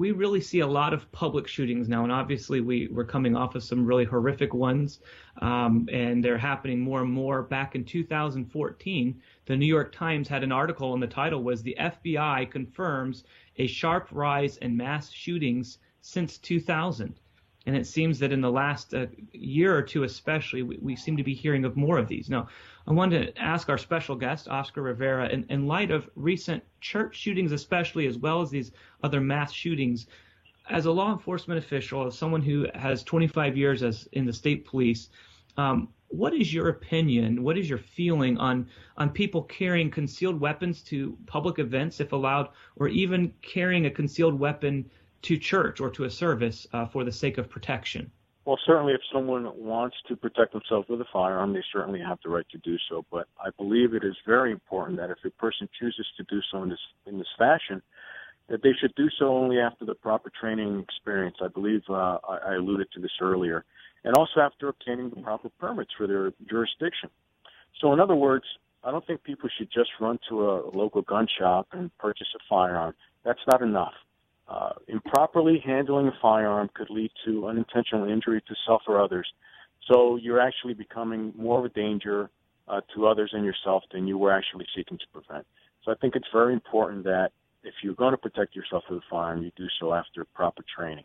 we really see a lot of public shootings now, and obviously we're coming off of some really horrific ones, and they're happening more and more. Back in 2014, the New York Times had an article, and the title was "The FBI Confirms a Sharp Rise in Mass Shootings Since 2000." And it seems that in the last year or two especially, we seem to be hearing of more of these. Now, I wanted to ask our special guest, Huascar Rivera, in light of recent church shootings especially, as well as these other mass shootings, as a law enforcement official, as someone who has 25 years as in the state police, what is your opinion, what is your feeling on people carrying concealed weapons to public events, if allowed, or even carrying a concealed weapon to church or to a service for the sake of protection? Well, certainly if someone wants to protect themselves with a firearm, they certainly have the right to do so. But I believe it is very important that if a person chooses to do so in this fashion, that they should do so only after the proper training experience. I believe I alluded to this earlier. And also after obtaining the proper permits for their jurisdiction. So in other words, I don't think people should just run to a local gun shop and purchase a firearm. That's not enough. Improperly handling a firearm could lead to unintentional injury to self or others. So you're actually becoming more of a danger to others and yourself than you were actually seeking to prevent. So I think it's very important that if you're going to protect yourself with a firearm, you do so after proper training.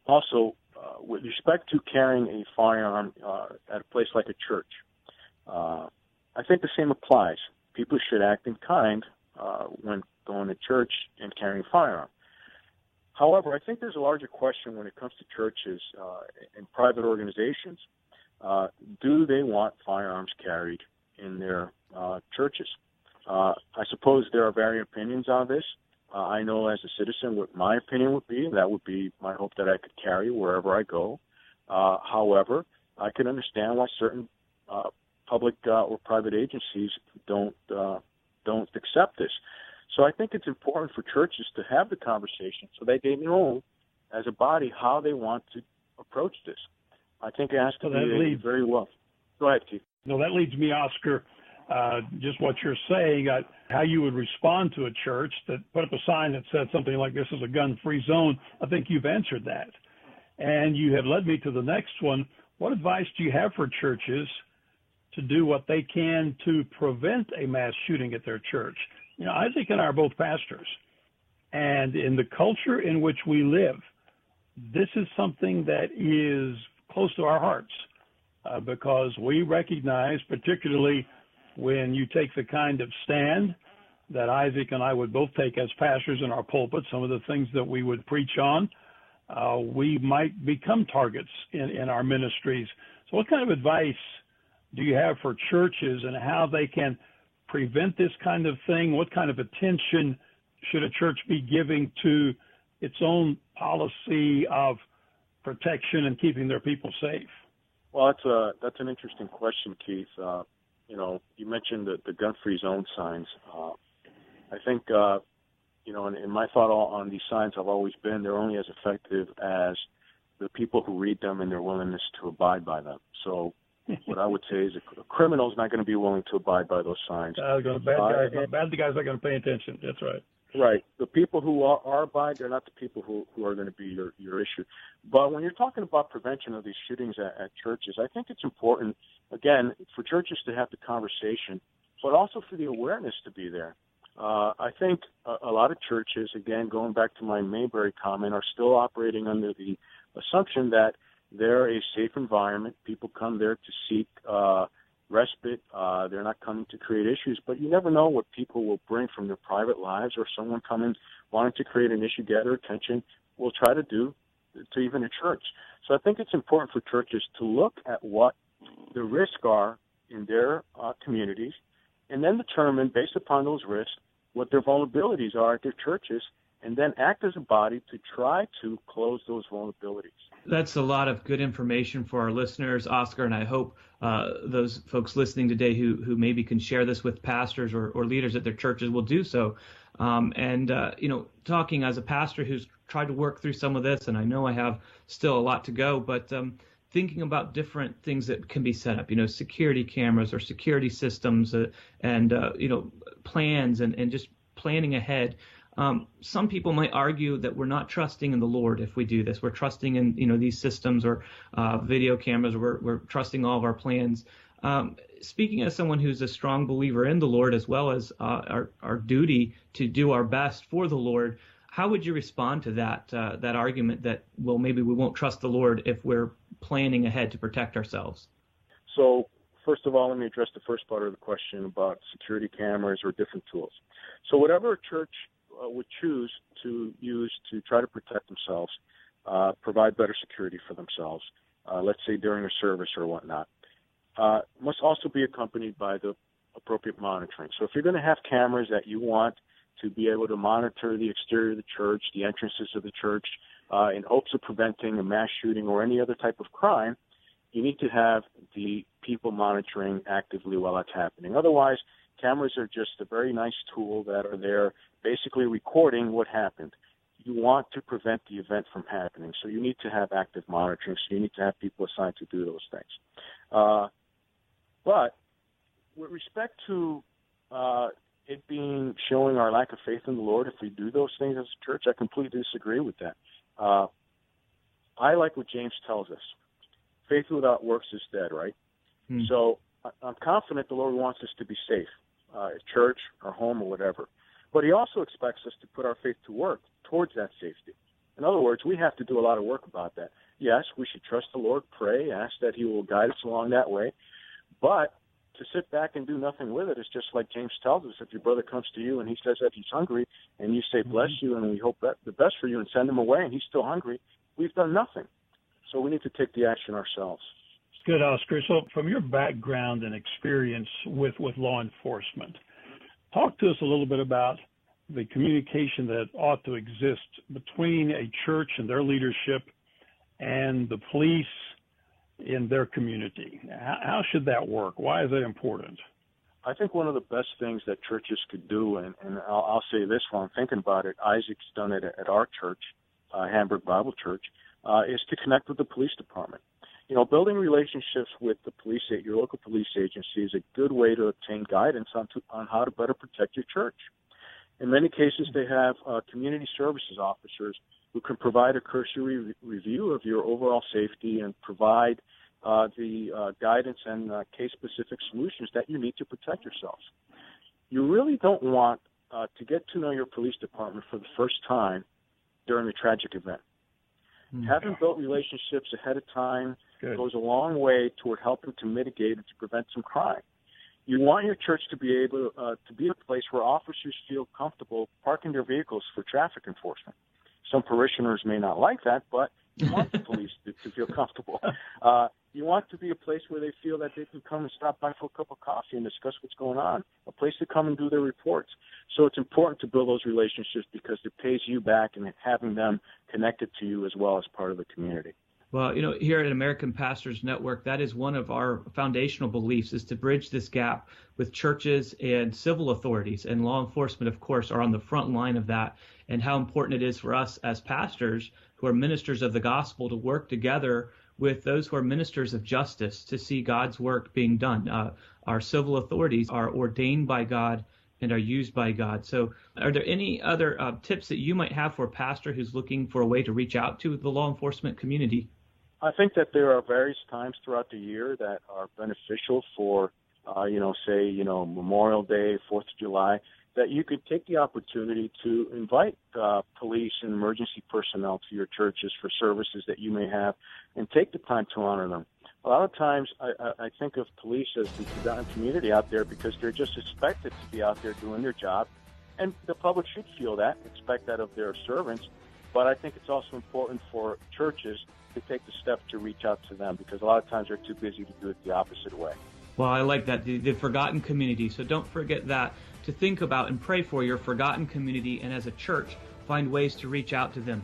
Also, with respect to carrying a firearm at a place like a church, I think the same applies. People should act in kind when going to church and carrying a firearm. However, I think there's a larger question when it comes to churches and private organizations. Do they want firearms carried in their churches? I suppose there are varying opinions on this. I know as a citizen what my opinion would be. That would be my hope that I could carry wherever I go. However, I can understand why certain public or private agencies don't accept this. So I think it's important for churches to have the conversation so that they know as a body how they want to approach this. I think it has to be very well. Go ahead, Keith. No, that leads me, Oscar, just what you're saying, how you would respond to a church that put up a sign that said something like this is a gun-free zone. I think you've answered that. And you have led me to the next one. What advice do you have for churches to do what they can to prevent a mass shooting at their church? You know, Isaac and I are both pastors, and in the culture in which we live, this is something that is close to our hearts because we recognize, particularly when you take the kind of stand that Isaac and I would both take as pastors in our pulpit, some of the things that we would preach on, we might become targets in our ministries. So what kind of advice do you have for churches and how they can prevent this kind of thing? What kind of attention should a church be giving to its own policy of protection and keeping their people safe? Well, that's an interesting question, Keith. You mentioned the gun-free zone signs. I think, in my thought on these signs have always been they're only as effective as the people who read them and their willingness to abide by them. So what I would say is a criminal is not going to be willing to abide by those signs. Bad guys are going to pay attention. That's right. Right. The people who are abide, they're not the people who are going to be your issue. But when you're talking about prevention of these shootings at churches, I think it's important, again, for churches to have the conversation, but also for the awareness to be there. I think a lot of churches, again, going back to my Mayberry comment, are still operating under the assumption that they're a safe environment. People come there to seek respite. They're not coming to create issues, but you never know what people will bring from their private lives, or someone coming wanting to create an issue, gather attention, will try to do to even a church. So I think it's important for churches to look at what the risks are in their communities, and then determine, based upon those risks, what their vulnerabilities are at their churches, and then act as a body to try to close those vulnerabilities. That's a lot of good information for our listeners, Oscar, and I hope those folks listening today who maybe can share this with pastors or leaders at their churches will do so. Talking as a pastor who's tried to work through some of this, and I know I have still a lot to go, but thinking about different things that can be set up, security cameras or security systems and plans and just planning ahead. Some people might argue that we're not trusting in the Lord if we do this. We're trusting in, these systems or video cameras. We're trusting all of our plans. Speaking as someone who's a strong believer in the Lord, as well as our duty to do our best for the Lord, how would you respond to that argument that, well, maybe we won't trust the Lord if we're planning ahead to protect ourselves? So, first of all, let me address the first part of the question about security cameras or different tools. So whatever a church would choose to use to try to protect themselves, provide better security for themselves, let's say during a service or whatnot, must also be accompanied by the appropriate monitoring. So if you're going to have cameras that you want to be able to monitor the exterior of the church, the entrances of the church, in hopes of preventing a mass shooting or any other type of crime, you need to have the people monitoring actively while that's happening. Otherwise, cameras are just a very nice tool that are there basically recording what happened. You want to prevent the event from happening, so you need to have active monitoring, so you need to have people assigned to do those things. But with respect to it being showing our lack of faith in the Lord if we do those things as a church, I completely disagree with that. I like what James tells us. Faith without works is dead, right? So I'm confident the Lord wants us to be safe at church, our home, or whatever. But he also expects us to put our faith to work towards that safety. In other words, we have to do a lot of work about that. Yes, we should trust the Lord, pray, ask that he will guide us along that way. But to sit back and do nothing with it is just like James tells us. If your brother comes to you and he says that he's hungry and you say, bless you, and we hope that the best for you, and send him away and he's still hungry, we've done nothing. So we need to take the action ourselves. Good, Oscar. So from your background and experience with law enforcement, talk to us a little bit about the communication that ought to exist between a church and their leadership and the police in their community. How should that work? Why is that important? I think one of the best things that churches could do, and I'll say this while I'm thinking about it, Isaac's done it at our church, Hamburg Bible Church, is to connect with the police department. You know, building relationships with the police, your local police agency, is a good way to obtain guidance on how to better protect your church. In many cases, they have community services officers who can provide a cursory review of your overall safety and provide the guidance and case-specific solutions that you need to protect yourselves. You really don't want to get to know your police department for the first time during a tragic event. Having built relationships ahead of time goes a long way toward helping to mitigate and to prevent some crime. You want your church to be able to be a place where officers feel comfortable parking their vehicles for traffic enforcement. Some parishioners may not like that, but you want the police to feel comfortable. You want to be a place where they feel that they can come and stop by for a cup of coffee and discuss what's going on, a place to come and do their reports. So it's important to build those relationships because it pays you back and having them connected to you as well as part of the community. Well, here at American Pastors Network, that is one of our foundational beliefs, is to bridge this gap with churches and civil authorities. And law enforcement, of course, are on the front line of that, and how important it is for us as pastors who are ministers of the gospel to work together with those who are ministers of justice to see God's work being done. Our civil authorities are ordained by God and are used by God. So are there any other tips that you might have for a pastor who's looking for a way to reach out to the law enforcement community? I think that there are various times throughout the year that are beneficial for, Memorial Day, 4th of July, that you could take the opportunity to invite police and emergency personnel to your churches for services that you may have and take the time to honor them. A lot of times I think of police as the forgotten community out there because they're just expected to be out there doing their job, and the public should feel that, expect that of their servants. But I think it's also important for churches to take the step to reach out to them because a lot of times they're too busy to do it the opposite way. Well, I like that, the forgotten community. So don't forget that, to think about and pray for your forgotten community, and as a church, find ways to reach out to them.